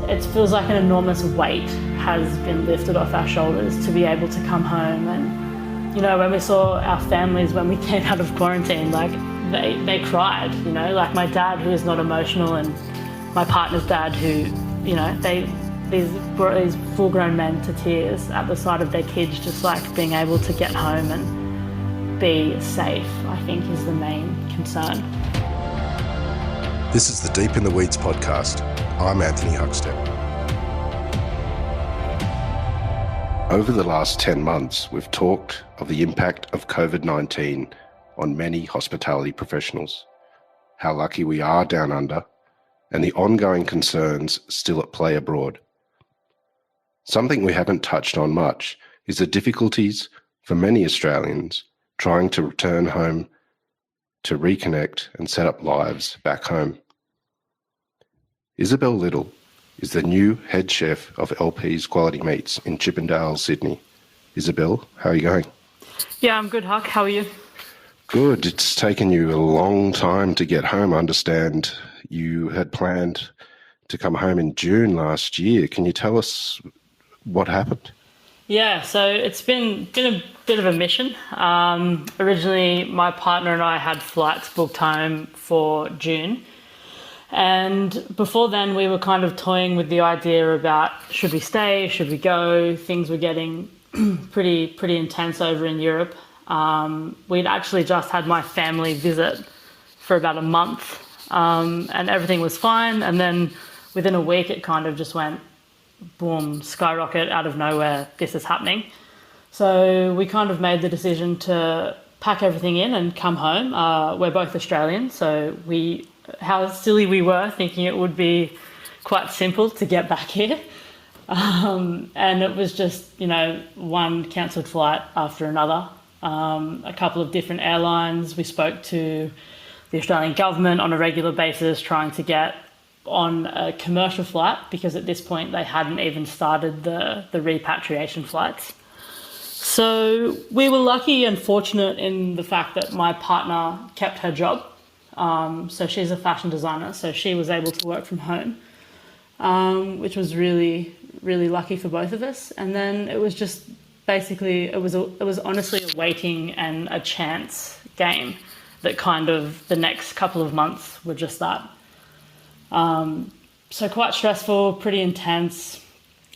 It feels like an enormous weight has been lifted off our shoulders to be able to come home. And, you know, when we saw our families, when we came out of quarantine, like they cried, you know, like my dad, who is not emotional, and my partner's dad, who, you know, these brought these full-grown men to tears at the sight of their kids, just like being able to get home and be safe, I think, is the main concern. This is the Deep in the Weeds podcast. I'm Anthony Huckstep. Over the last 10 months, we've talked of the impact of COVID-19 on many hospitality professionals, how lucky we are down under, and the ongoing concerns still at play abroad. Something we haven't touched on much is the difficulties for many Australians trying to return home to reconnect and set up lives back home. Isobel Little is the new head chef of LP's Quality Meats in Chippendale, Sydney. Isobel, how are you going? Yeah, I'm good, Huck. How are you? Good. It's taken you a long time to get home. I understand you had planned to come home in June last year. Can you tell us what happened? Yeah, so it's been a bit of a mission. Originally, my partner and I had flights booked home for June. And before then, we were kind of toying with the idea about should we stay, should we go? Things were getting pretty intense over in Europe. We'd actually just had my family visit for about a month, and everything was fine. And then within a week, it kind of just went boom, skyrocket out of nowhere. This is happening. So we kind of made the decision to pack everything in and come home. We're both Australian, so how silly we were thinking it would be quite simple to get back here. And it was just, you know, one cancelled flight after another. A couple of different airlines. We spoke to the Australian government on a regular basis, trying to get on a commercial flight, because at this point they hadn't even started the repatriation flights. So we were lucky and fortunate in the fact that my partner kept her job. So she's a fashion designer, so she was able to work from home, which was really, really lucky for both of us. And then it was just basically, it was honestly a waiting and a chance game that kind of the next couple of months were just that. So quite stressful, pretty intense.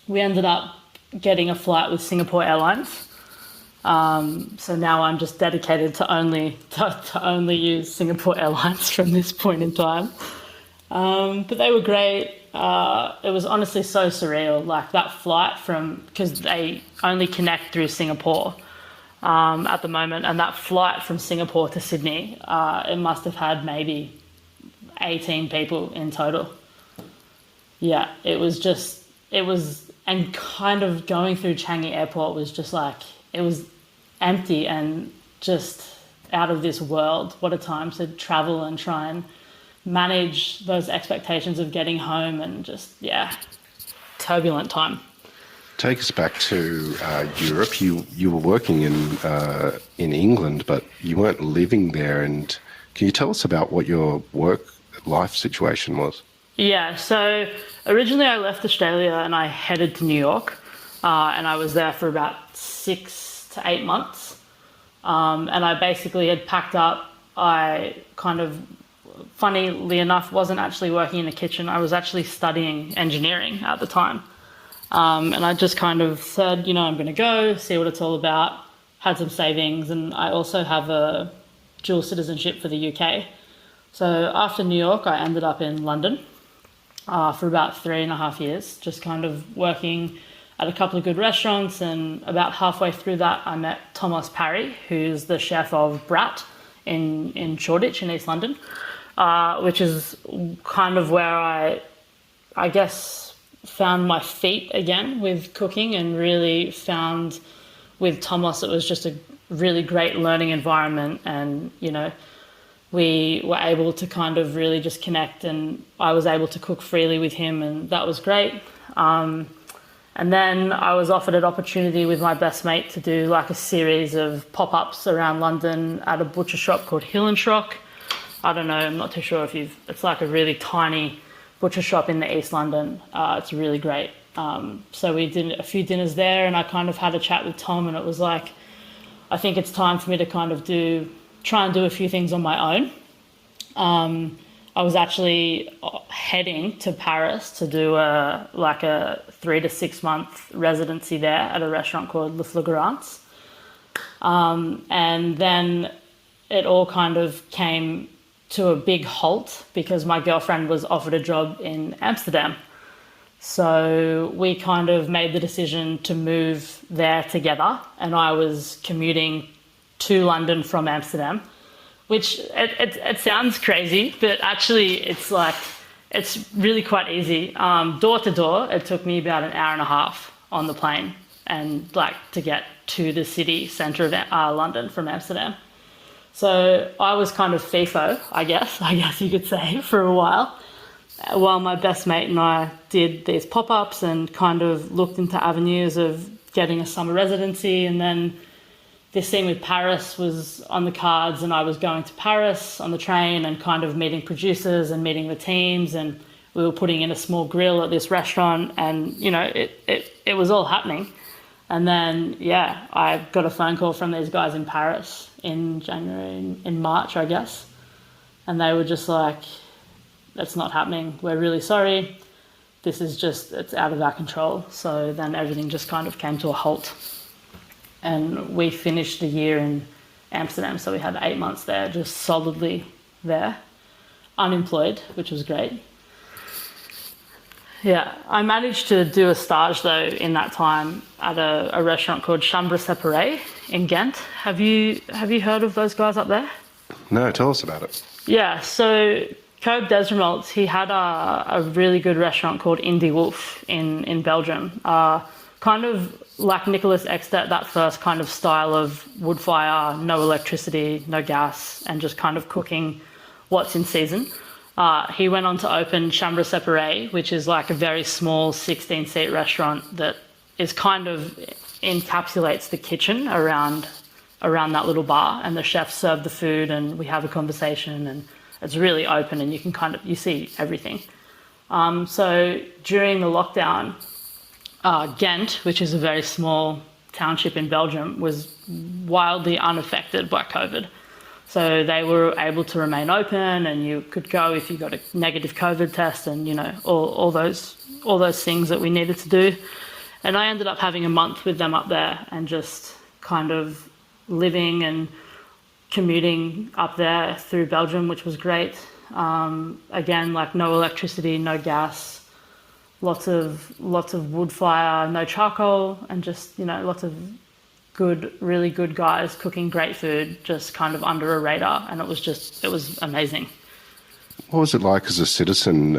We ended up getting a flight with Singapore Airlines. So now I'm just dedicated to only use Singapore Airlines from this point in time. But they were great. It was honestly so surreal, like that flight because they only connect through Singapore at the moment, and that flight from Singapore to Sydney, it must have had maybe 18 people in total. Yeah, and kind of going through Changi Airport was just like, it was empty and just out of this world. What a time to travel and try and manage those expectations of getting home, and just, yeah, turbulent time. Take us back to Europe. You were working in England, but you weren't living there. And can you tell us about what your work life situation was? Yeah, so originally I left Australia and I headed to New York, and I was there for about 6 to 8 months. And I basically had packed up. I kind of, funnily enough, wasn't actually working in a kitchen. I was actually studying engineering at the time. And I just kind of said, you know, I'm going to go see what it's all about, had some savings, and I also have a dual citizenship for the UK. So after New York, I ended up in London for about 3.5 years, just kind of working at a couple of good restaurants. And about halfway through that, I met Thomas Parry, who's the chef of Brat in Shoreditch in East London, which is kind of where I guess, found my feet again with cooking, and really found with Thomas, it was just a really great learning environment. And, you know, we were able to kind of really just connect, and I was able to cook freely with him, and that was great. And then I was offered an opportunity with my best mate to do like a series of pop-ups around London at a butcher shop called Hill and Schrock. I don't know, I'm not too sure if it's like a really tiny butcher shop in the East London. It's really great. So we did a few dinners there, and I kind of had a chat with Tom, and it was like, I think it's time for me to kind of try and do a few things on my own. I was actually heading to Paris to do a 3 to 6 month residency there at a restaurant called Le Flagrance. And then it all kind of came to a big halt because my girlfriend was offered a job in Amsterdam. So we kind of made the decision to move there together, and I was commuting to London from Amsterdam, which it sounds crazy, but actually it's really quite easy. Door to door, it took me about an hour and a half on the plane, and to get to the city centre of London from Amsterdam. So I was kind of FIFO, I guess you could say, for a while my best mate and I did these pop-ups and kind of looked into avenues of getting a summer residency. And then this thing with Paris was on the cards, and I was going to Paris on the train and kind of meeting producers and meeting the teams, and we were putting in a small grill at this restaurant, and it was all happening. And then I got a phone call from these guys in Paris in March, I guess, and they were just like, "That's not happening. We're really sorry. It's out of our control." So then everything just kind of came to a halt. And we finished the year in Amsterdam. So we had 8 months there, just solidly there, unemployed, which was great. Yeah, I managed to do a stage though in that time at a restaurant called Chambre Séparée in Ghent. Have you heard of those guys up there? No, tell us about it. Yeah, so Kobe Desremolts, he had a really good restaurant called Indie Wolf in Belgium. Kind of like Nicholas Ekstedt, that first kind of style of wood fire, no electricity, no gas, and just kind of cooking what's in season. He went on to open Chambre Séparée, which is like a very small 16-seat restaurant that is kind of encapsulates the kitchen around that little bar, and the chefs serve the food and we have a conversation, and it's really open and you see everything. So during the lockdown, Ghent, which is a very small township in Belgium, was wildly unaffected by COVID. So they were able to remain open, and you could go if you got a negative COVID test, and all those things that we needed to do. And I ended up having a month with them up there and just kind of living and commuting up there through Belgium, which was great. Again, no electricity, no gas, lots of wood fire, no charcoal, and just lots of really good guys cooking great food, just kind of under a radar, and it was amazing. What was it like as a citizen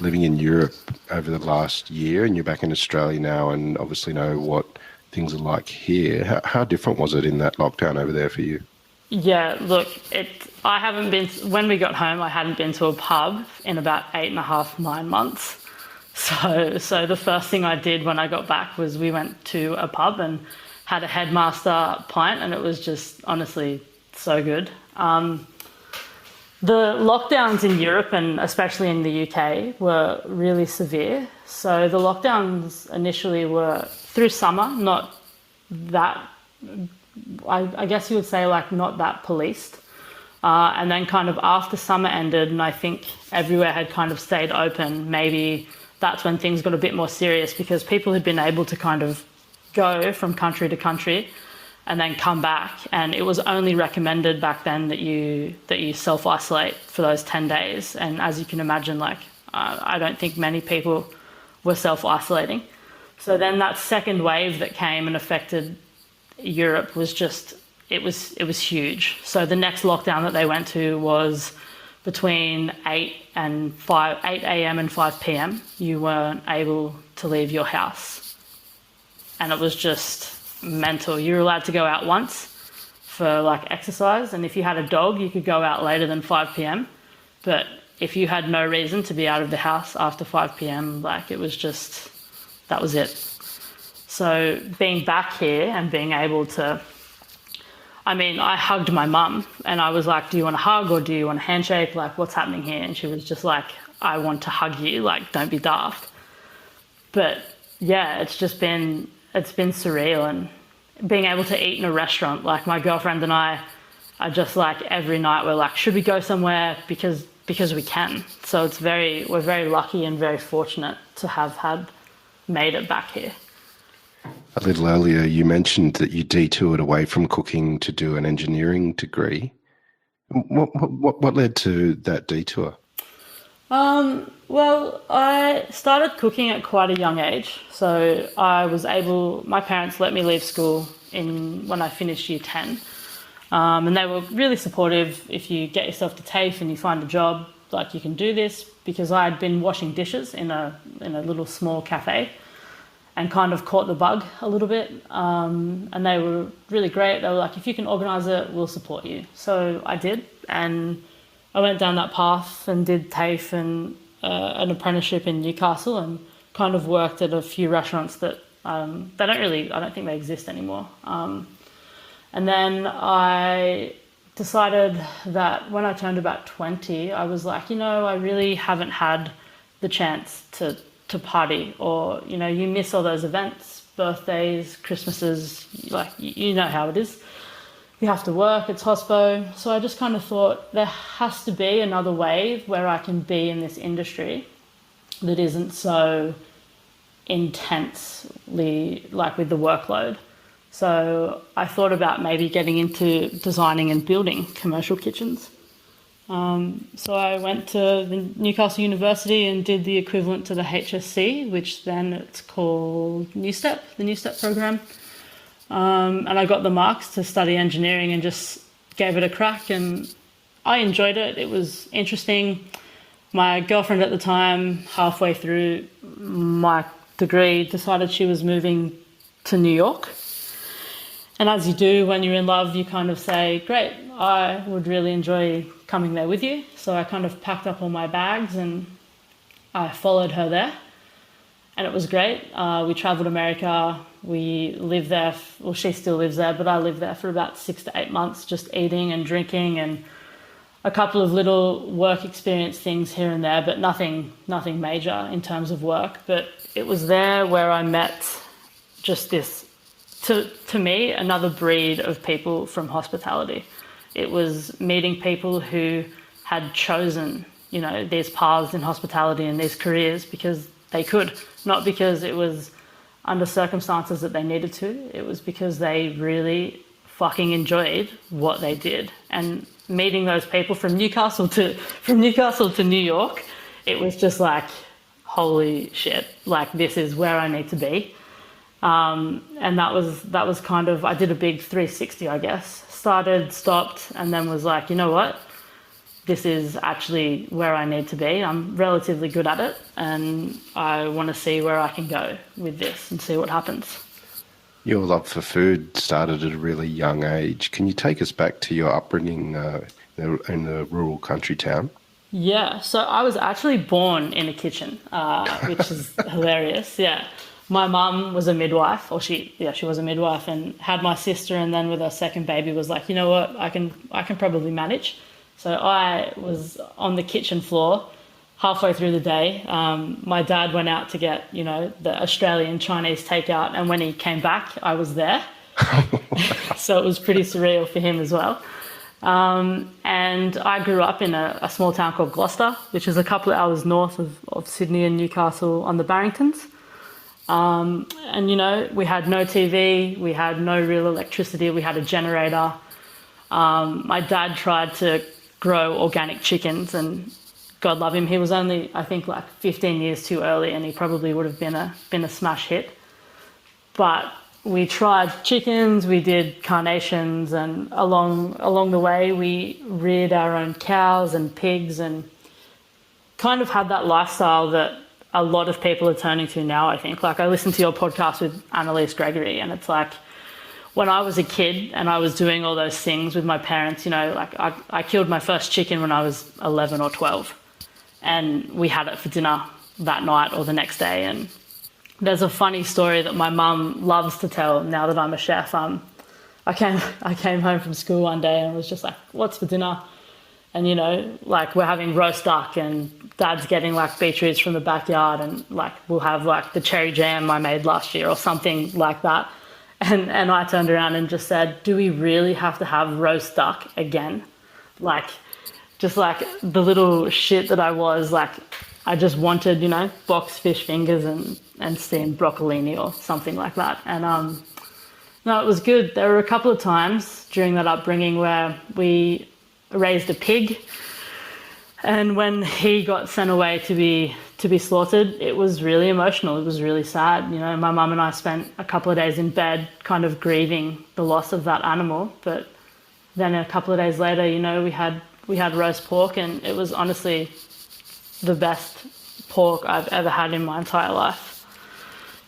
living in Europe over the last year, and you're back in Australia now and obviously know what things are like here? How different was it in that lockdown over there for you? Yeah, look, when we got home, I hadn't been to a pub in about 8.5, 9 months. So the first thing I did when I got back was we went to a pub and had a headmaster pint, and it was just honestly so good. The lockdowns in Europe, and especially in the UK, were really severe. So the lockdowns initially were through summer, not that, I guess you would say not that policed. And then kind of after summer ended, and I think everywhere had kind of stayed open, maybe that's when things got a bit more serious, because people had been able to kind of go from country to country and then come back, and it was only recommended back then that you self-isolate for those 10 days. And as you can imagine, I don't think many people were self-isolating. So then that second wave that came and affected Europe was it was huge. So the next lockdown that they went to was between 8 a.m. and 5 p.m. You weren't able to leave your house. And it was just mental. You were allowed to go out once for exercise, and if you had a dog, you could go out later than 5 p.m. But if you had no reason to be out of the house after 5 p.m, it was just, that was it. So being back here and being able to, I hugged my mum and I was like, do you want a hug or do you want a handshake? What's happening here? And she was just like, I want to hug you, like, don't be daft. But yeah, it's been surreal. And being able to eat in a restaurant, like my girlfriend and I are just like, every night we're like, should we go somewhere, because we can. So we're very lucky and very fortunate to have made it back here. A little earlier, you mentioned that you detoured away from cooking to do an engineering degree. What led to that detour? Well, I started cooking at quite a young age. So my parents let me leave school when I finished year 10. And they were really supportive. If you get yourself to TAFE and you find a job, like, you can do this, because I had been washing dishes in a little small cafe and kind of caught the bug a little bit. And they were really great. They were like, if you can organise it, we'll support you. So I did, and I went down that path and did TAFE and an apprenticeship in Newcastle, and kind of worked at a few restaurants that I don't think they exist anymore. And then I decided that when I turned about 20, I was like, I really haven't had the chance to party, or, you miss all those events, birthdays, Christmases, like, you know how it is. You have to work, it's hospo. So I just kind of thought, there has to be another way where I can be in this industry that isn't so intensely, like, with the workload. So I thought about maybe getting into designing and building commercial kitchens. So I went to the Newcastle University and did the equivalent to the HSC, which then it's called the New Step program. And I got the marks to study engineering and just gave it a crack, and I enjoyed it. It was interesting. My girlfriend at the time, halfway through my degree, decided she was moving to New York. And as you do when you're in love, you kind of say, great, I would really enjoy coming there with you. So I kind of packed up all my bags and I followed her there. And it was great. We travelled America. We lived there. Well, she still lives there, but I lived there for about 6 to 8 months, just eating and drinking and a couple of little work experience things here and there, but nothing major in terms of work. But it was there where I met just this, to me, another breed of people from hospitality. It was meeting people who had chosen, these paths in hospitality and these careers because they could, not because it was under circumstances that they needed to. It was because they really fucking enjoyed what they did. And meeting those people from Newcastle to New York, it was just like, holy shit, like, this is where I need to be. And that was kind of, I did a big 360, I guess. Started, stopped, and then was like, you know what? This is actually where I need to be. I'm relatively good at it, and I want to see where I can go with this and see what happens. Your love for food started at a really young age. Can you take us back to your upbringing in a rural country town? Yeah, so I was actually born in a kitchen, which is hilarious. Yeah, my mum was a midwife, or she was a midwife, and had my sister, and then with her second baby was like, you know what, I can probably manage. So I was on the kitchen floor halfway through the day. My dad went out to get, the Australian Chinese takeout, and when he came back, I was there. So it was pretty surreal for him as well. And I grew up in a small town called Gloucester, which is a couple of hours north of Sydney and Newcastle on the Barringtons. And, we had no TV, we had no real electricity, we had a generator. My dad tried to grow organic chickens, and God love him, he was only, I think, like 15 years too early, and he probably would have been a smash hit. But we tried chickens, we did carnations, and along the way we reared our own cows and pigs, and kind of had that lifestyle that a lot of people are turning to now, I think. Like, I listened to your podcast with Annalise Gregory, and it's like, when I was a kid and I was doing all those things with my parents, like I killed my first chicken when I was 11 or 12, and we had it for dinner that night or the next day. And there's a funny story that my mum loves to tell now that I'm a chef. I came home from school one day and was just like, what's for dinner? And, you know, like we're having roast duck and Dad's getting like beetroots from the backyard, and like we'll have like the cherry jam I made last year or something like that. And I turned around and just said, do we really have to have roast duck again? Like, just like the little shit that I was, like I just wanted, you know, boxed fish fingers and steamed broccolini or something like that. And no, it was good. There were a couple of times during that upbringing where we raised a pig, and when he got sent away to be slaughtered, it was really emotional. It was really sad. You know, my mum and I spent a couple of days in bed kind of grieving the loss of that animal. But then a couple of days later, you know, we had roast pork, and it was honestly the best pork I've ever had in my entire life.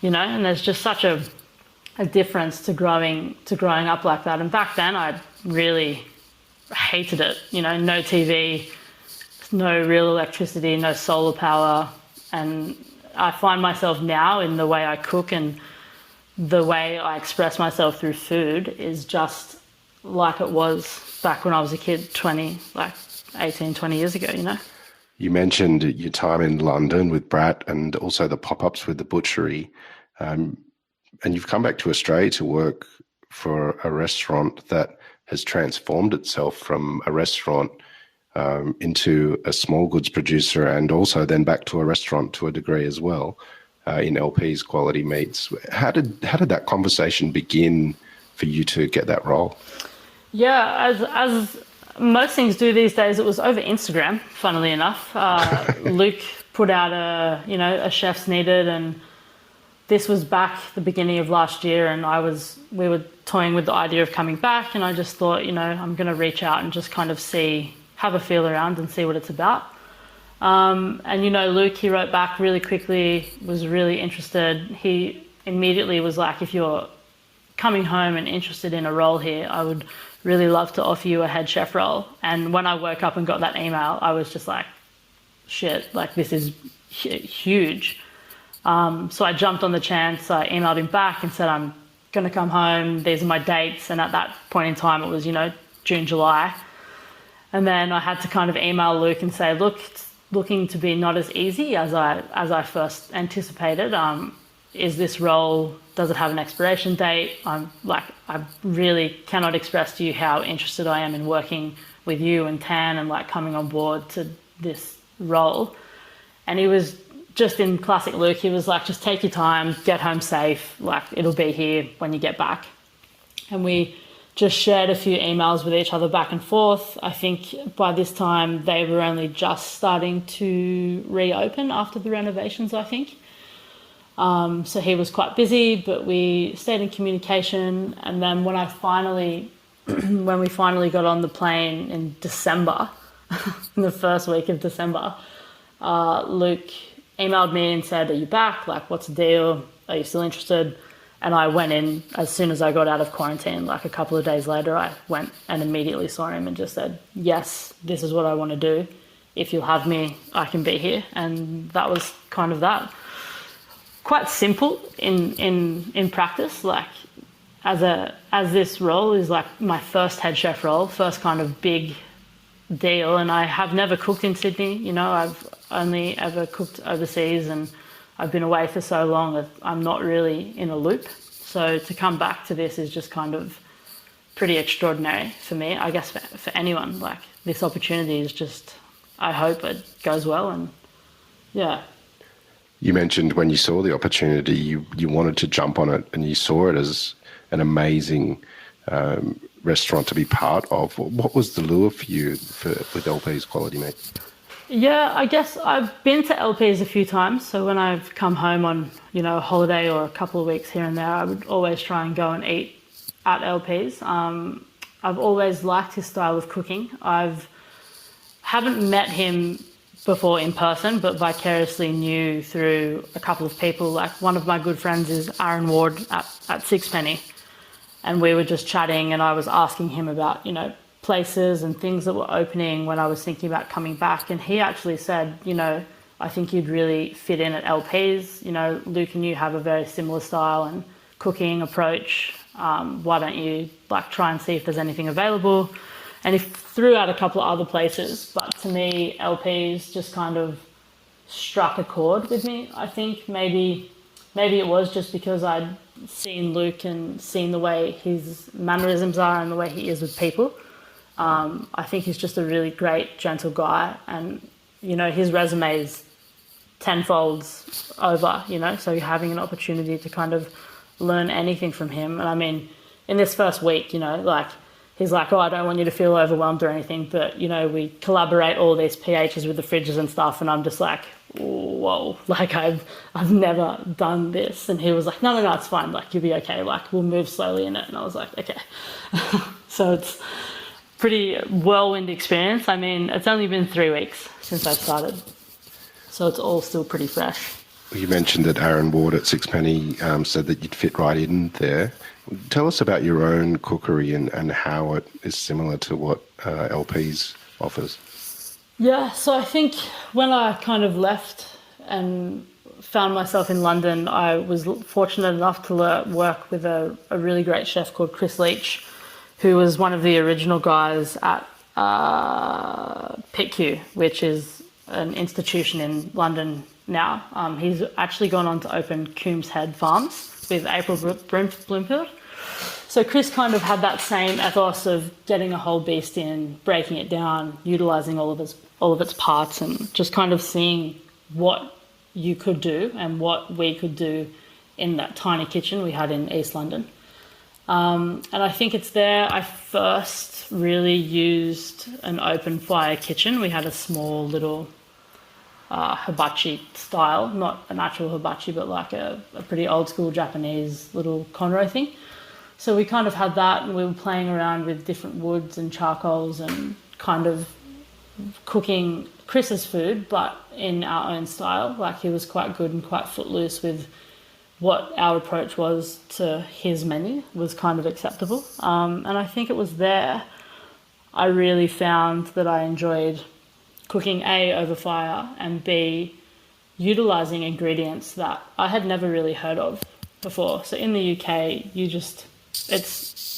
You know, and there's just such a difference to growing up like that. And back then I really hated it. You know, no TV, no real electricity, no solar power. And I find myself now in the way I cook and the way I express myself through food is just like it was back when I was a kid 18, 20 years ago, you know. You mentioned your time in London with Brat and also the pop-ups with the butchery. And you've come back to Australia to work for a restaurant that has transformed itself from a restaurant into a small goods producer, and also then back to a restaurant to a degree as well, in LP's quality meats. How did that conversation begin for you to get that role? Yeah, as most things do these days, it was over Instagram, funnily enough. Luke put out a chef's needed, and this was back the beginning of last year, and we were toying with the idea of coming back, and I just thought, you know, I'm going to reach out and just kind of have a feel around and see what it's about. And, you know, Luke, he wrote back really quickly, was really interested. He immediately was like, if you're coming home and interested in a role here, I would really love to offer you a head chef role. And when I woke up and got that email, I was just like, shit, like this is huge. So I jumped on the chance. I emailed him back and said, I'm going to come home. These are my dates. And at that point in time, it was, you know, June, July. And then I had to kind of email Luke and say, look, it's looking to be not as easy as I first anticipated. Is this role, does it have an expiration date? I really cannot express to you how interested I am in working with you and Tan and like coming on board to this role. And he was just in classic Luke, he was like, just take your time, get home safe, like it'll be here when you get back. And we just shared a few emails with each other back and forth. I think by this time they were only just starting to reopen after the renovations, I think. So he was quite busy, but we stayed in communication. And then when when we finally got on the plane in December, in the first week of December, Luke emailed me and said, are you back? Like, what's the deal? Are you still interested? And I went in as soon as I got out of quarantine, like a couple of days later, I went and immediately saw him and just said, yes, this is what I want to do. If you'll have me, I can be here. And that was kind of that. Quite simple in practice, like as this role is like my first head chef role, first kind of big deal. And I have never cooked in Sydney, you know, I've only ever cooked overseas, and I've been away for so long that I'm not really in a loop. So to come back to this is just kind of pretty extraordinary for me, I guess for anyone. Like this opportunity is just, I hope it goes well, and yeah. You mentioned when you saw the opportunity, you wanted to jump on it, and you saw it as an amazing restaurant to be part of. What was the lure for you with LP's Quality Meat? Yeah, I guess I've been to LP's a few times. So when I've come home on, you know, a holiday or a couple of weeks here and there, I would always try and go and eat at LP's. I've always liked his style of cooking. Haven't met him before in person, but vicariously knew through a couple of people. Like one of my good friends is Aaron Ward at Sixpenny, and we were just chatting, and I was asking him about, you know, places and things that were opening when I was thinking about coming back. And he actually said, you know, I think you'd really fit in at LP's. You know, Luke and you have a very similar style and cooking approach. Why don't you like try and see if there's anything available? And he threw out a couple of other places, but to me, LPs just kind of struck a chord with me. I think maybe it was just because I'd seen Luke and seen the way his mannerisms are and the way he is with people. I think he's just a really great, gentle guy, and his resume is tenfolds over. So having an opportunity to kind of learn anything from him, and I mean, in this first week, he's like, oh, I don't want you to feel overwhelmed or anything, but, we collaborate all these pHs with the fridges and stuff, and I'm just like, whoa, I've never done this. And he was like, no, it's fine, you'll be okay, we'll move slowly in it. And I was like, okay. So it's pretty whirlwind experience. I mean, it's only been 3 weeks since I started, so it's all still pretty fresh. You mentioned that Aaron Ward at Sixpenny said that you'd fit right in there. Tell us about your own cookery and how it is similar to what LP's offers. Yeah, so I think when I kind of left and found myself in London, I was fortunate enough to work with a really great chef called Chris Leach, who was one of the original guys at PICU, which is an institution in London now. He's actually gone on to open Coombs Head Farms with April Bloomfield. So Chris kind of had that same ethos of getting a whole beast in, breaking it down, utilising all of its parts, and just kind of seeing what you could do and what we could do in that tiny kitchen we had in East London. And I think it's there I first really used an open fire kitchen. We had a small little hibachi style, not an actual hibachi, but a pretty old school Japanese little conro thing. So we kind of had that, and we were playing around with different woods and charcoals and kind of cooking Chris's food, but in our own style. He was quite good and quite footloose with what our approach was to his menu was kind of acceptable. And I think it was there I really found that I enjoyed cooking A, over fire, and B, utilising ingredients that I had never really heard of before. So in the UK,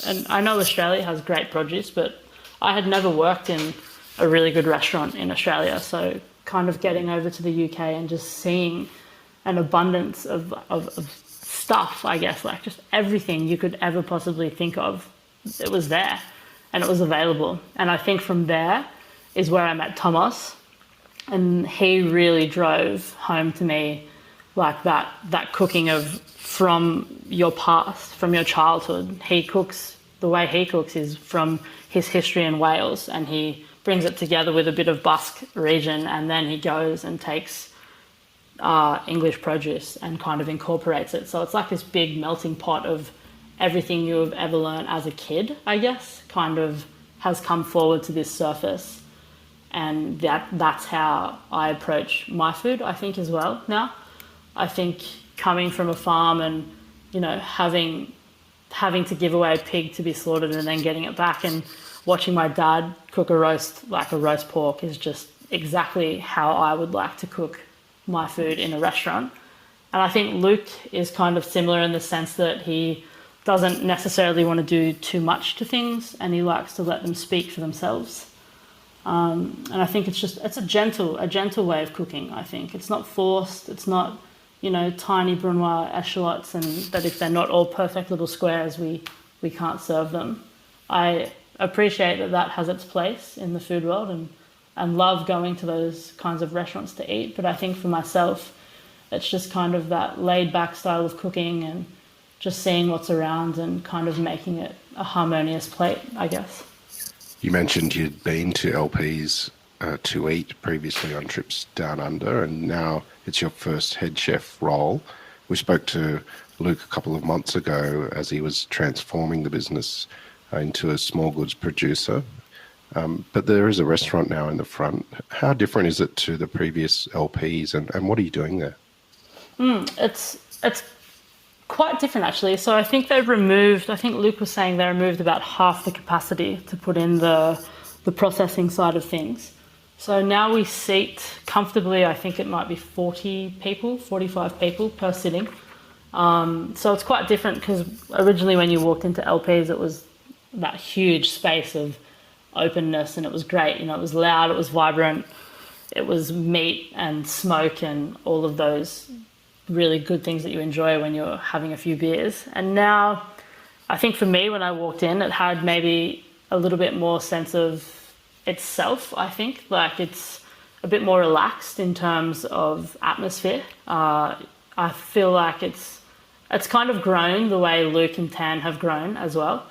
and I know Australia has great produce, but I had never worked in a really good restaurant in Australia. So kind of getting over to the UK and just seeing an abundance of stuff, I guess, just everything you could ever possibly think of, it was there and it was available. And I think from there is where I met Thomas, and he really drove home to me that cooking of from your past, from your childhood. The way he cooks is from his history in Wales, and he brings it together with a bit of Basque region, and then he goes and takes English produce and kind of incorporates it. So it's like this big melting pot of everything you have ever learned as a kid, I guess, kind of has come forward to this surface. And that's how I approach my food, I think, as well now. I think coming from a farm and, having to give away a pig to be slaughtered and then getting it back, and watching my dad cook a roast pork is just exactly how I would like to cook my food in a restaurant. And I think Luke is kind of similar in the sense that he doesn't necessarily want to do too much to things, and he likes to let them speak for themselves. And I think it's a gentle way of cooking. I think it's not forced. It's not, tiny brunoise echalotts, and that if they're not all perfect little squares, we can't serve them. I appreciate that has its place in the food world, and love going to those kinds of restaurants to eat. But I think for myself, it's just kind of that laid back style of cooking and just seeing what's around and kind of making it a harmonious plate, I guess. You mentioned you'd been to LP's to eat previously on trips down under, and now it's your first head chef role. We spoke to Luke a couple of months ago as he was transforming the business into a small goods producer. But there is a restaurant now in the front. How different is it to the previous LPs, and what are you doing there? It's quite different, actually. So I think Luke was saying they removed about half the capacity to put in the processing side of things. So now we seat comfortably, I think it might be 45 people per sitting. So it's quite different, because originally when you walked into LPs, it was that huge space of openness, and it was great. You know, it was loud, it was vibrant, it was meat and smoke and all of those really good things that you enjoy when you're having a few beers. And now, I think for me, when I walked in, it had maybe a little bit more sense of itself, I think. Like, it's a bit more relaxed in terms of atmosphere. I feel like it's kind of grown the way Luke and Tan have grown as well.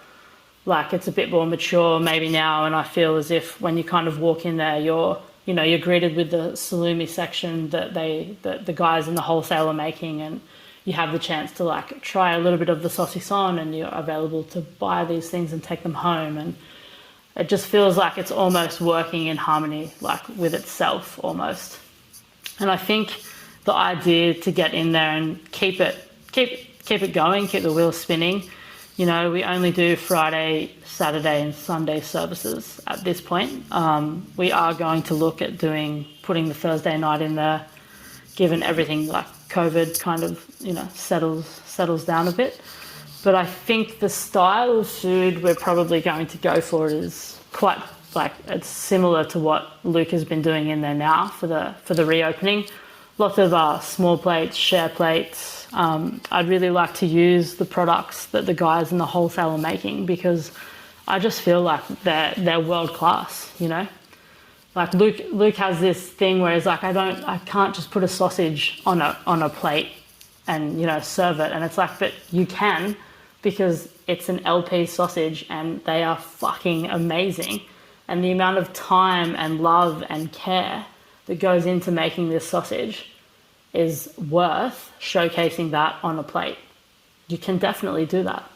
Like, it's a bit more mature maybe now, and I feel as if when you kind of walk in there, you're greeted with the salumi section that the guys in the wholesale are making, and you have the chance to like try a little bit of the saucisson, and you're available to buy these things and take them home, and it just feels like it's almost working in harmony, like with itself almost. And I think the idea to get in there and keep it going, keep the wheels spinning. You know, we only do Friday, Saturday and Sunday services at this point. We are going to look at putting the Thursday night in there, given everything like COVID kind of, settles down a bit. But I think the style of food we're probably going to go for is quite it's similar to what Luke has been doing in there now for the reopening. Lots of small plates, share plates. I'd really like to use the products that the guys in the wholesale are making, because I just feel like they're world class, you know? Like Luke has this thing where he's like, I can't just put a sausage on a plate and, serve it. And it's like, but you can, because it's an LP sausage and they are fucking amazing. And the amount of time and love and care that goes into making this sausage is worth showcasing that on a plate. You can definitely do that.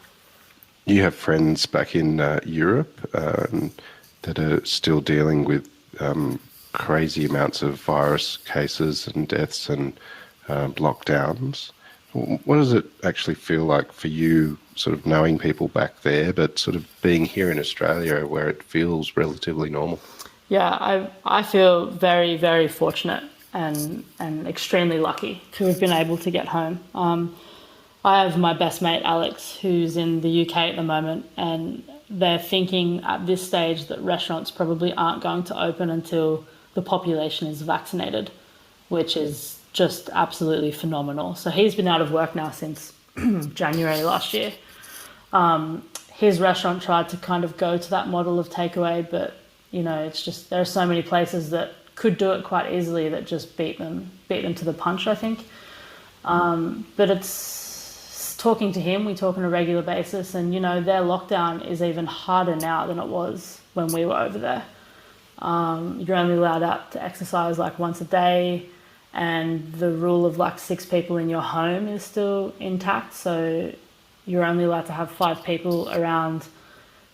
You have friends back in Europe that are still dealing with crazy amounts of virus cases and deaths and lockdowns. What does it actually feel like for you, sort of knowing people back there, but sort of being here in Australia where it feels relatively normal? Yeah, I feel very, very fortunate and extremely lucky to have been able to get home. I have my best mate, Alex, who's in the UK at the moment, and they're thinking at this stage that restaurants probably aren't going to open until the population is vaccinated, which is just absolutely phenomenal. So he's been out of work now since January last year. His restaurant tried to kind of go to that model of takeaway, but it's just, there are so many places that could do it quite easily that just beat them to the punch, I think. But it's talking to him, we talk on a regular basis, and their lockdown is even harder now than it was when we were over there. You're only allowed out to exercise like once a day, and the rule of like 6 people in your home is still intact, so you're only allowed to have 5 people around.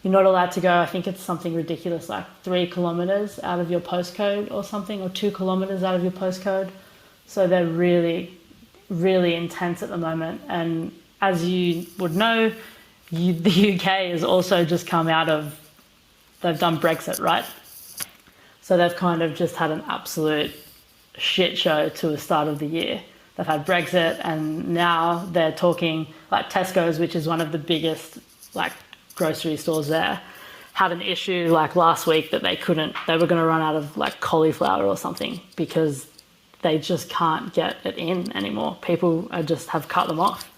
You're not allowed to go, I think it's something ridiculous, like 3 kilometers out of your postcode or something, or 2 kilometers out of your postcode. So they're really, really intense at the moment. And as you would know, the UK has also just come out of, they've done Brexit, right? So they've kind of just had an absolute shit show to the start of the year. They've had Brexit, and now they're talking, like Tesco's, which is one of the biggest like grocery stores there, had an issue like last week that they were going to run out of like cauliflower or something, because they just can't get it in anymore. People have cut them off.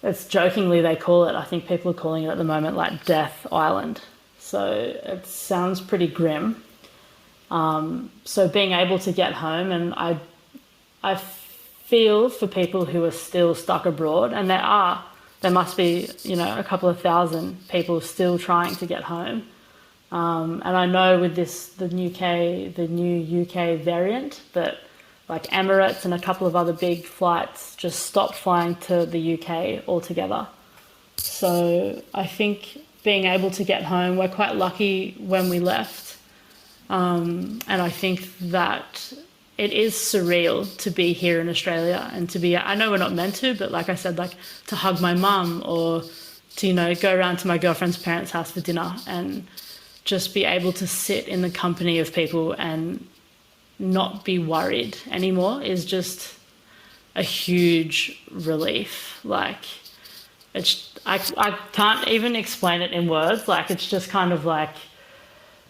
It's jokingly they call it, I think people are calling it at the moment like Death Island. So it sounds pretty grim. So being able to get home, and I feel for people who are still stuck abroad, and there must be, a couple of thousand people still trying to get home. And I know with the new UK variant, that like Emirates and a couple of other big flights just stopped flying to the UK altogether. So I think being able to get home, we're quite lucky when we left. And I think that it is surreal to be here in Australia and to be, I know we're not meant to, but like I said, like to hug my mum or to, go around to my girlfriend's parents' house for dinner and just be able to sit in the company of people and not be worried anymore is just a huge relief. Like, I can't even explain it in words. Like, it's just kind of like,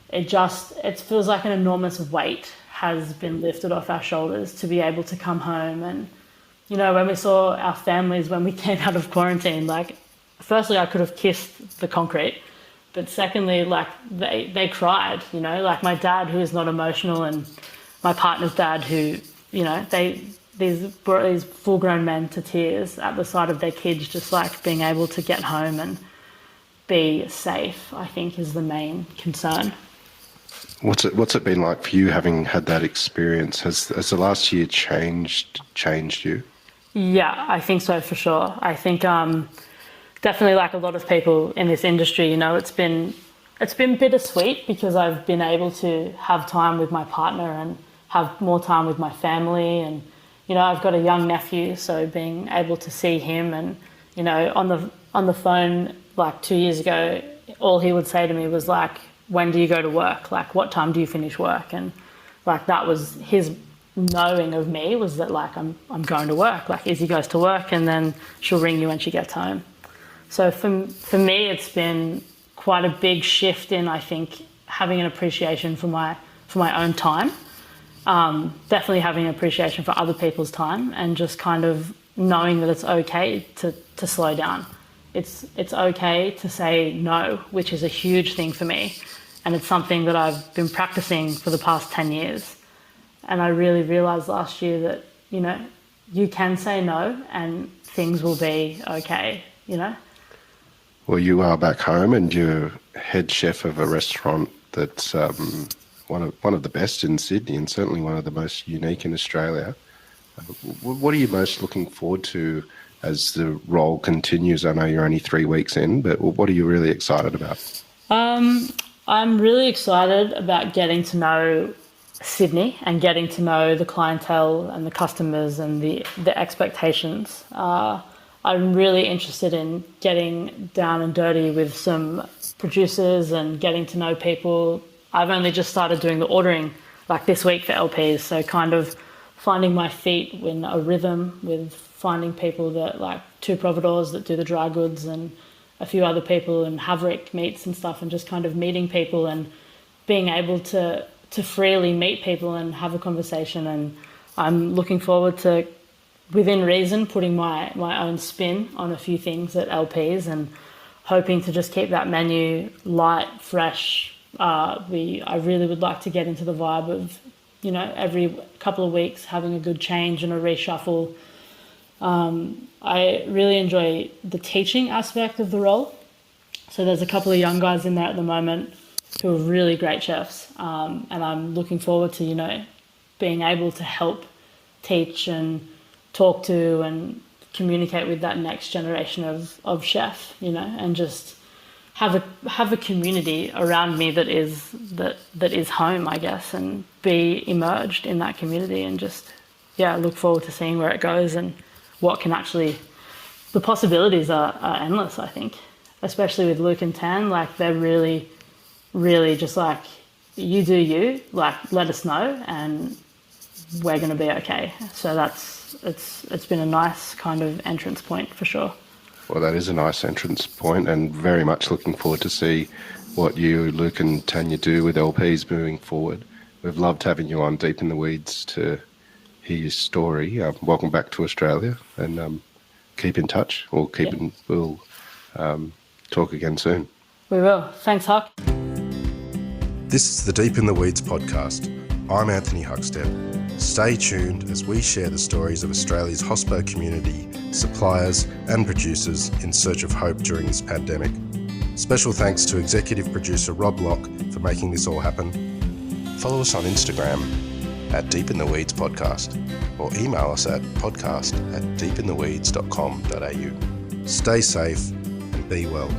it feels like an enormous weight has been lifted off our shoulders to be able to come home. And, when we saw our families, when we came out of quarantine, like, firstly, I could have kissed the concrete, but secondly, like, they cried, like my dad, who is not emotional, and my partner's dad, who, these brought these full-grown men to tears at the sight of their kids just, like, being able to get home and be safe, I think, is the main concern. What's it been like for you, having had that experience? Has the last year changed you? Yeah, I think so, for sure. I think definitely, like a lot of people in this industry, it's been bittersweet, because I've been able to have time with my partner and have more time with my family, and I've got a young nephew, so being able to see him, and on the phone, like 2 years ago, all he would say to me was like, when do you go to work? Like, what time do you finish work? And like, that was his knowing of me, was that like, I'm going to work. Like, Izzy goes to work and then she'll ring you when she gets home. So for me, it's been quite a big shift in, I think, having an appreciation for my own time. Definitely having an appreciation for other people's time, and just kind of knowing that it's okay to slow down. It's okay to say no, which is a huge thing for me. And it's something that I've been practicing for the past 10 years. And I really realized last year that, you can say no and things will be okay, Well, you are back home and you're head chef of a restaurant that's one of the best in Sydney, and certainly one of the most unique in Australia. What are you most looking forward to as the role continues? I know you're only 3 weeks in, but what are you really excited about? I'm really excited about getting to know Sydney and getting to know the clientele and the customers and the expectations. I'm really interested in getting down and dirty with some producers and getting to know people. I've only just started doing the ordering like this week for LPs, so kind of finding my feet in a rhythm with finding people that, like, two providores that do the dry goods and a few other people, and Haverick meats and stuff, and just kind of meeting people and being able to freely meet people and have a conversation. And I'm looking forward to, within reason, putting my own spin on a few things at LPs, and hoping to just keep that menu light, fresh. I really would like to get into the vibe of, every couple of weeks having a good change and a reshuffle. I really enjoy the teaching aspect of the role. So there's a couple of young guys in there at the moment who are really great chefs. And I'm looking forward to, being able to help teach and talk to and communicate with that next generation of chef, and just have a community around me that is home, I guess, and be immersed in that community, and just, look forward to seeing where it goes and what can actually, the possibilities are endless, I think, especially with Luke and Tan. Like, they're really, really just like, you do you, like, let us know and we're going to be okay. So it's been a nice kind of entrance point for sure. Well, that is a nice entrance point, and very much looking forward to see what you, Luke and Tanya, do with LPs moving forward. We've loved having you on Deep in the Weeds to hear your story. Welcome back to Australia, and keep in touch. We'll talk again soon. We will. Thanks, Huck. This is the Deep in the Weeds podcast. I'm Anthony Huckstep. Stay tuned as we share the stories of Australia's hospo community, suppliers and producers in search of hope during this pandemic. Special thanks to executive producer Rob Locke for making this all happen. Follow us on Instagram at Deep in the Weeds Podcast, or email us at podcast@deepintheweeds.com.au. Stay safe and be well.